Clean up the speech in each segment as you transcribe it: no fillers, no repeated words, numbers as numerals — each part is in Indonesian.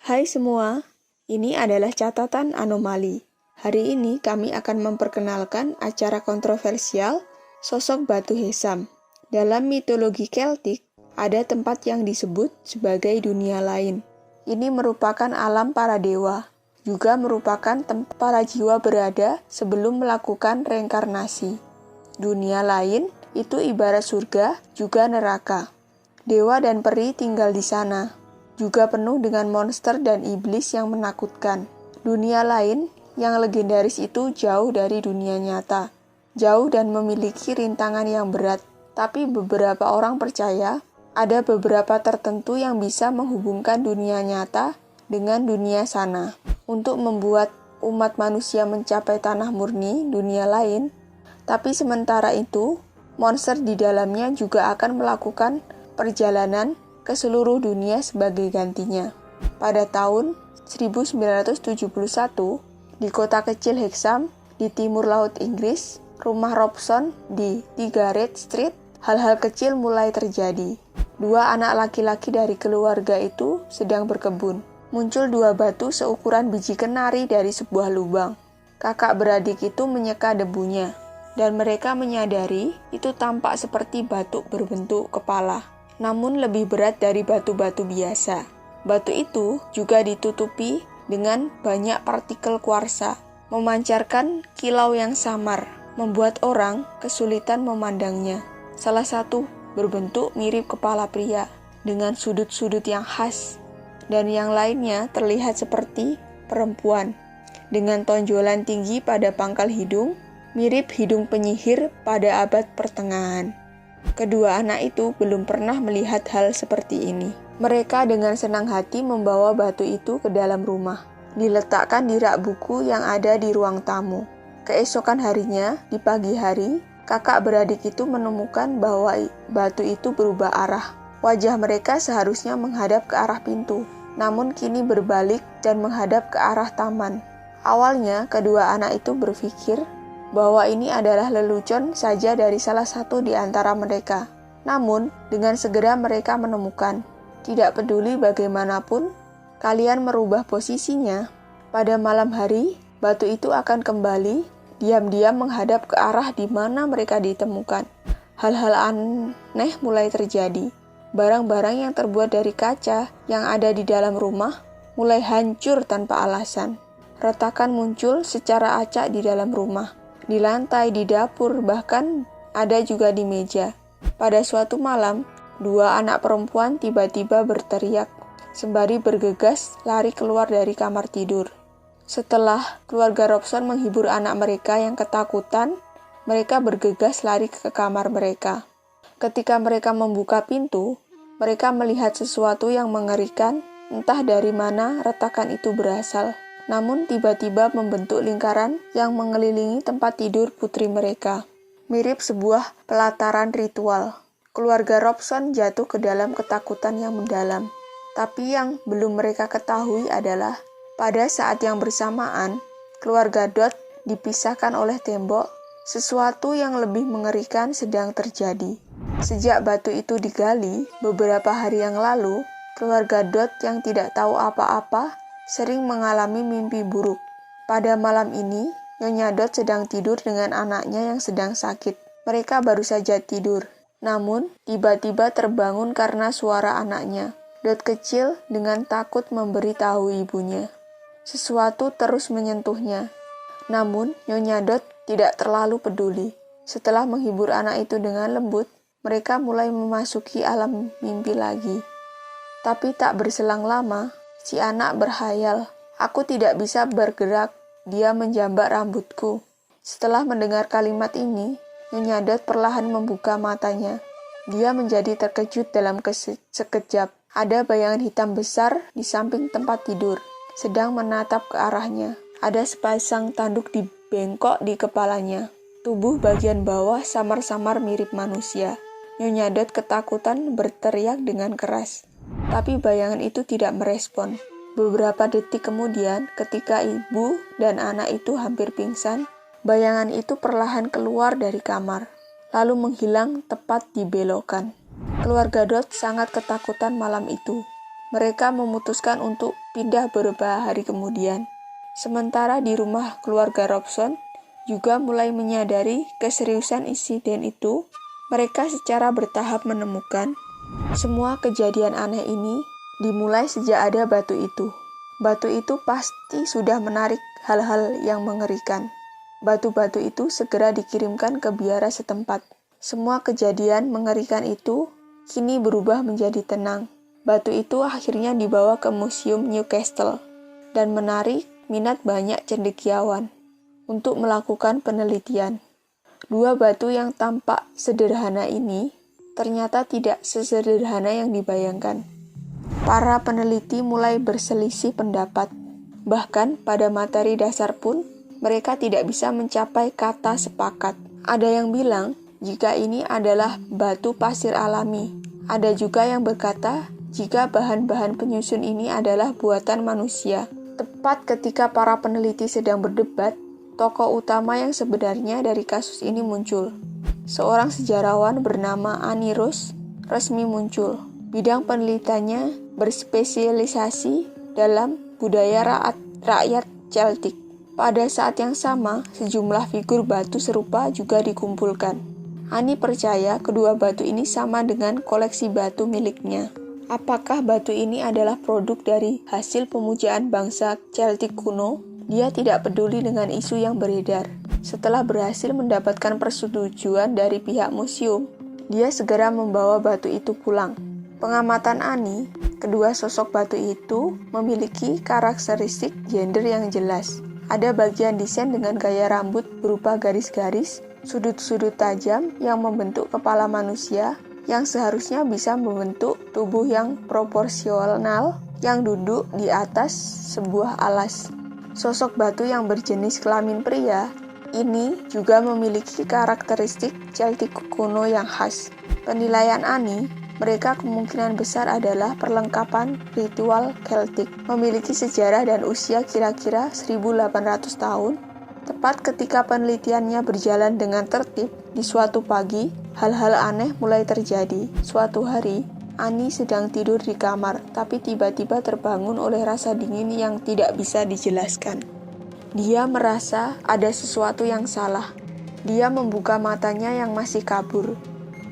Hai semua, ini adalah catatan anomali. Hari ini kami akan memperkenalkan acara kontroversial sosok batu Hesam. Dalam mitologi Keltik, ada tempat yang disebut sebagai dunia lain. Ini merupakan alam para dewa, juga merupakan tempat para jiwa berada sebelum melakukan reinkarnasi. Dunia lain itu ibarat surga, juga neraka. Dewa dan peri tinggal di sana, juga penuh dengan monster dan iblis yang menakutkan. Dunia lain yang legendaris itu jauh dari dunia nyata, jauh dan memiliki rintangan yang berat. Tapi beberapa orang percaya ada beberapa tertentu yang bisa menghubungkan dunia nyata dengan dunia sana untuk membuat umat manusia mencapai tanah murni dunia lain. Tapi sementara itu, monster di dalamnya juga akan melakukan perjalanan ke seluruh dunia sebagai gantinya. Pada tahun 1971, di kota kecil Hexham di timur laut Inggris, rumah Robson di 3 Red Street, hal-hal kecil mulai terjadi. 2 anak laki-laki dari keluarga itu sedang berkebun. Muncul 2 batu seukuran biji kenari dari sebuah lubang. Kakak beradik itu menyeka debunya, dan mereka menyadari itu tampak seperti batu berbentuk kepala, namun lebih berat dari batu-batu biasa. Batu itu juga ditutupi dengan banyak partikel kuarsa, memancarkan kilau yang samar, membuat orang kesulitan memandangnya. Salah satu berbentuk mirip kepala pria, dengan sudut-sudut yang khas, dan yang lainnya terlihat seperti perempuan, dengan tonjolan tinggi pada pangkal hidung, mirip hidung penyihir pada abad pertengahan. Kedua anak itu belum pernah melihat hal seperti ini. Mereka dengan senang hati membawa batu itu ke dalam rumah, diletakkan di rak buku yang ada di ruang tamu. Keesokan harinya, di pagi hari, kakak beradik itu menemukan bahwa batu itu berubah arah. Wajah mereka seharusnya menghadap ke arah pintu, namun kini berbalik dan menghadap ke arah taman. Awalnya, kedua anak itu berpikir bahwa ini adalah lelucon saja dari salah satu di antara mereka. Namun, dengan segera mereka menemukan, tidak peduli bagaimanapun kalian merubah posisinya, pada malam hari, batu itu akan kembali diam-diam menghadap ke arah di mana mereka ditemukan. Hal-hal aneh mulai terjadi. Barang-barang yang terbuat dari kaca yang ada di dalam rumah mulai hancur tanpa alasan. Retakan muncul secara acak di dalam rumah, di lantai, di dapur, bahkan ada juga di meja. Pada suatu malam, 2 anak perempuan tiba-tiba berteriak, sembari bergegas lari keluar dari kamar tidur. Setelah keluarga Robson menghibur anak mereka yang ketakutan, mereka bergegas lari ke kamar mereka. Ketika mereka membuka pintu, mereka melihat sesuatu yang mengerikan, entah dari mana retakan itu berasal. Namun tiba-tiba membentuk lingkaran yang mengelilingi tempat tidur putri mereka. Mirip sebuah pelataran ritual. Keluarga Robson jatuh ke dalam ketakutan yang mendalam. Tapi yang belum mereka ketahui adalah, pada saat yang bersamaan, keluarga Dot dipisahkan oleh tembok, sesuatu yang lebih mengerikan sedang terjadi. Sejak batu itu digali, beberapa hari yang lalu, keluarga Dot yang tidak tahu apa-apa sering mengalami mimpi buruk. Pada malam ini, Nyonya Dot sedang tidur dengan anaknya yang sedang sakit. Mereka baru saja tidur, namun tiba-tiba terbangun karena suara anaknya. Dot kecil dengan takut memberitahu ibunya. Sesuatu terus menyentuhnya, namun Nyonya Dot tidak terlalu peduli. Setelah menghibur anak itu dengan lembut, mereka mulai memasuki alam mimpi lagi. Tapi tak berselang lama, si anak berhayal, "Aku tidak bisa bergerak." Dia menjambak rambutku. Setelah mendengar kalimat ini, Nyonya Dot perlahan membuka matanya. Dia menjadi terkejut dalam sekejap. Ada bayangan hitam besar di samping tempat tidur, sedang menatap ke arahnya. Ada sepasang tanduk di bengkok di kepalanya. Tubuh bagian bawah samar-samar mirip manusia. Nyonya Dot ketakutan berteriak dengan keras. Tapi bayangan itu tidak merespon. Beberapa detik kemudian, ketika ibu dan anak itu hampir pingsan, bayangan itu perlahan keluar dari kamar, lalu menghilang tepat di belokan. Keluarga Dot sangat ketakutan malam itu. Mereka memutuskan untuk pindah beberapa hari kemudian. Sementara di rumah keluarga Robson juga mulai menyadari keseriusan insiden itu, mereka secara bertahap menemukan semua kejadian aneh ini dimulai sejak ada batu itu. Batu itu pasti sudah menarik hal-hal yang mengerikan. Batu-batu itu segera dikirimkan ke biara setempat. Semua kejadian mengerikan itu kini berubah menjadi tenang. Batu itu akhirnya dibawa ke Museum Newcastle dan menarik minat banyak cendekiawan untuk melakukan penelitian. Dua batu yang tampak sederhana ini ternyata tidak sesederhana yang dibayangkan. Para peneliti mulai berselisih pendapat. Bahkan pada materi dasar pun mereka tidak bisa mencapai kata sepakat. Ada yang bilang jika ini adalah batu pasir alami. Ada juga yang berkata jika bahan-bahan penyusun ini adalah buatan manusia. Tepat ketika para peneliti sedang berdebat, tokoh utama yang sebenarnya dari kasus ini muncul. Seorang sejarawan bernama Annie Rose resmi muncul. Bidang penelitiannya berspesialisasi dalam budaya rakyat Celtic. Pada saat yang sama, sejumlah figur batu serupa juga dikumpulkan. Annie percaya kedua batu ini sama dengan koleksi batu miliknya. Apakah batu ini adalah produk dari hasil pemujaan bangsa Celtic kuno? Dia tidak peduli dengan isu yang beredar. Setelah berhasil mendapatkan persetujuan dari pihak museum, dia segera membawa batu itu pulang. Pengamatan Annie, kedua sosok batu itu memiliki karakteristik gender yang jelas. Ada bagian desain dengan gaya rambut berupa garis-garis, sudut-sudut tajam yang membentuk kepala manusia, yang seharusnya bisa membentuk tubuh yang proporsional yang duduk di atas sebuah alas. Sosok batu yang berjenis kelamin pria ini juga memiliki karakteristik Celtic kuno yang khas. Penilaian Annie, mereka kemungkinan besar adalah perlengkapan ritual Celtic, memiliki sejarah dan usia kira-kira 1800 tahun. Tepat ketika penelitiannya berjalan dengan tertib, di suatu pagi, hal-hal aneh mulai terjadi. Suatu hari, Annie sedang tidur di kamar, tapi tiba-tiba terbangun oleh rasa dingin yang tidak bisa dijelaskan. Dia merasa ada sesuatu yang salah. Dia membuka matanya yang masih kabur,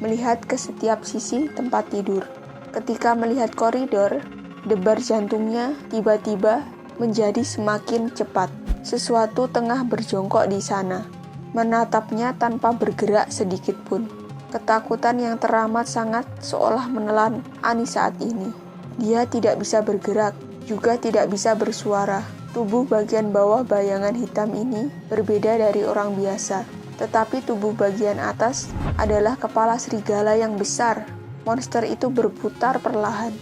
melihat ke setiap sisi tempat tidur. Ketika melihat koridor, debar jantungnya tiba-tiba menjadi semakin cepat. Sesuatu tengah berjongkok di sana, menatapnya tanpa bergerak sedikit pun. Ketakutan yang teramat sangat seolah menelan Annie saat ini. Dia tidak bisa bergerak, juga tidak bisa bersuara. Tubuh bagian bawah bayangan hitam ini berbeda dari orang biasa, tetapi tubuh bagian atas adalah kepala serigala yang besar. Monster itu berputar perlahan,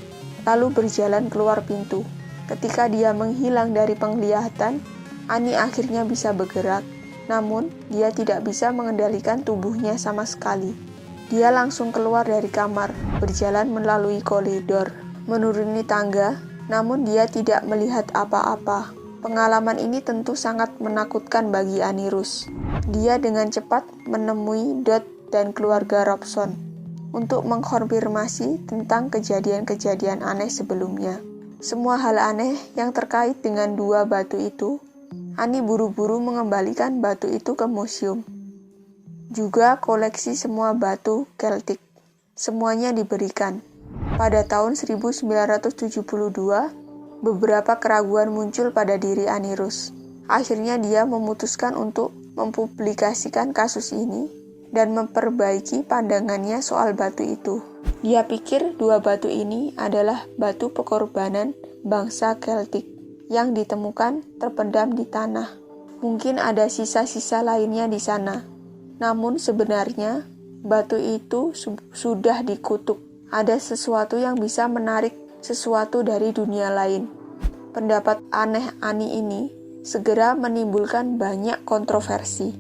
lalu berjalan keluar pintu. Ketika dia menghilang dari penglihatan, Annie akhirnya bisa bergerak, namun dia tidak bisa mengendalikan tubuhnya sama sekali. Dia langsung keluar dari kamar, berjalan melalui koridor, menuruni tangga, namun dia tidak melihat apa-apa. Pengalaman ini tentu sangat menakutkan bagi Annie Rose. Dia dengan cepat menemui Dot dan keluarga Robson untuk mengkonfirmasi tentang kejadian-kejadian aneh sebelumnya. Semua hal aneh yang terkait dengan dua batu itu, Annie buru-buru mengembalikan batu itu ke museum. Juga koleksi semua batu Celtic. Semuanya diberikan. Pada tahun 1972, beberapa keraguan muncul pada diri Annie Rose. Akhirnya dia memutuskan untuk mempublikasikan kasus ini dan memperbaiki pandangannya soal batu itu. Dia pikir dua batu ini adalah batu pengorbanan bangsa Celtic yang ditemukan terpendam di tanah. Mungkin ada sisa-sisa lainnya di sana. Namun sebenarnya batu itu sudah dikutuk. Ada sesuatu yang bisa menarik sesuatu dari dunia lain. Pendapat aneh Annie ini segera menimbulkan banyak kontroversi.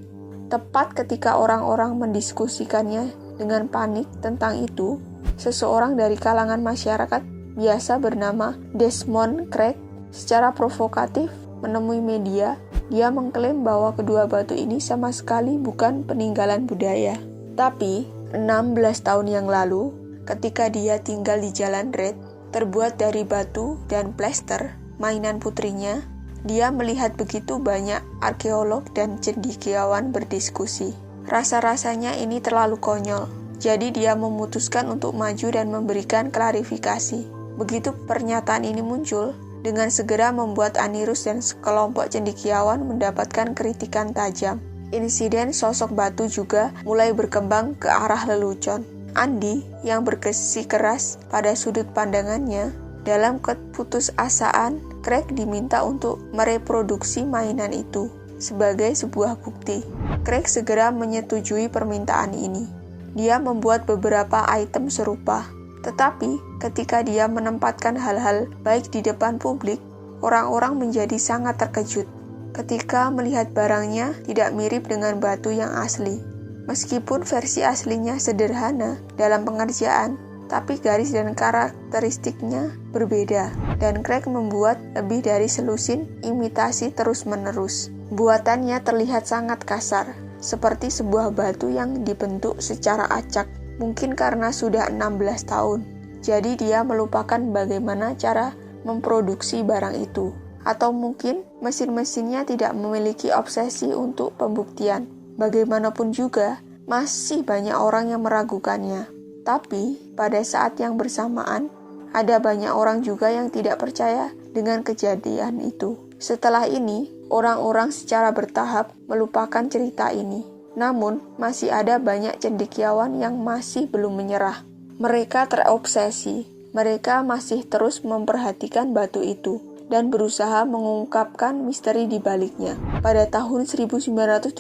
Tepat ketika orang-orang mendiskusikannya dengan panik tentang itu, seseorang dari kalangan masyarakat biasa bernama Desmond Craig secara provokatif menemui media. Dia mengklaim bahwa kedua batu ini sama sekali bukan peninggalan budaya. Tapi 16 tahun yang lalu, ketika dia tinggal di Jalan Red, terbuat dari batu dan plester, mainan putrinya, dia melihat begitu banyak arkeolog dan cendekiawan berdiskusi. Rasa-rasanya ini terlalu konyol, jadi dia memutuskan untuk maju dan memberikan klarifikasi. Begitu pernyataan ini muncul, dengan segera membuat Anirus dan sekelompok cendekiawan mendapatkan kritikan tajam. Insiden sosok batu juga mulai berkembang ke arah lelucon. Andi yang bersikeras pada sudut pandangannya, dalam keputusasaan, Craig diminta untuk mereproduksi mainan itu sebagai sebuah bukti. Craig segera menyetujui permintaan ini. Dia membuat beberapa item serupa, tetapi ketika dia menempatkan hal-hal baik di depan publik, orang-orang menjadi sangat terkejut ketika melihat barangnya tidak mirip dengan batu yang asli. Meskipun versi aslinya sederhana dalam pengerjaan, tapi garis dan karakteristiknya berbeda, dan Craig membuat lebih dari selusin imitasi terus-menerus. Buatannya terlihat sangat kasar, seperti sebuah batu yang dibentuk secara acak, mungkin karena sudah 16 tahun. Jadi dia melupakan bagaimana cara memproduksi barang itu, atau mungkin mesin-mesinnya tidak memiliki obsesi untuk pembuktian. Bagaimanapun juga, masih banyak orang yang meragukannya. Tapi, pada saat yang bersamaan, ada banyak orang juga yang tidak percaya dengan kejadian itu. Setelah ini, orang-orang secara bertahap melupakan cerita ini. Namun, masih ada banyak cendekiawan yang masih belum menyerah. Mereka terobsesi. Mereka masih terus memperhatikan batu itu dan berusaha mengungkapkan misteri di baliknya. Pada tahun 1977,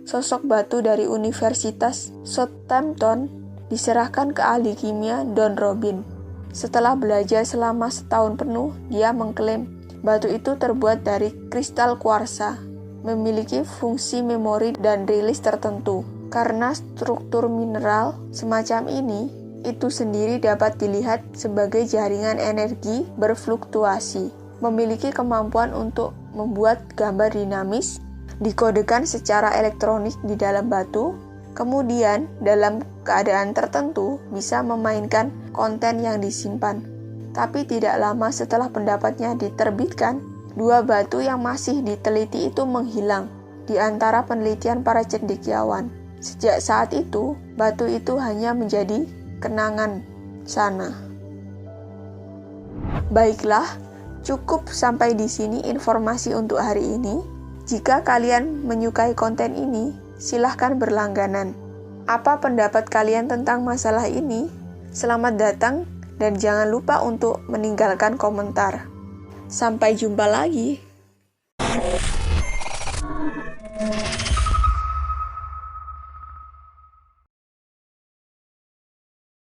sosok batu dari Universitas Southampton diserahkan ke ahli kimia Don Robin. Setelah belajar selama setahun penuh, dia mengklaim batu itu terbuat dari kristal kuarsa, memiliki fungsi memori dan rilis tertentu. Karena struktur mineral semacam ini, itu sendiri dapat dilihat sebagai jaringan energi berfluktuasi, memiliki kemampuan untuk membuat gambar dinamis, dikodekan secara elektronik di dalam batu, kemudian dalam keadaan tertentu bisa memainkan konten yang disimpan. Tapi tidak lama setelah pendapatnya diterbitkan, dua batu yang masih diteliti itu menghilang di antara penelitian para cendekiawan. Sejak saat itu, batu itu hanya menjadi kenangan sana. Baiklah, cukup sampai di sini informasi untuk hari ini. Jika kalian menyukai konten ini, silahkan berlangganan. Apa pendapat kalian tentang masalah ini? Selamat datang dan jangan lupa untuk meninggalkan komentar. Sampai jumpa lagi.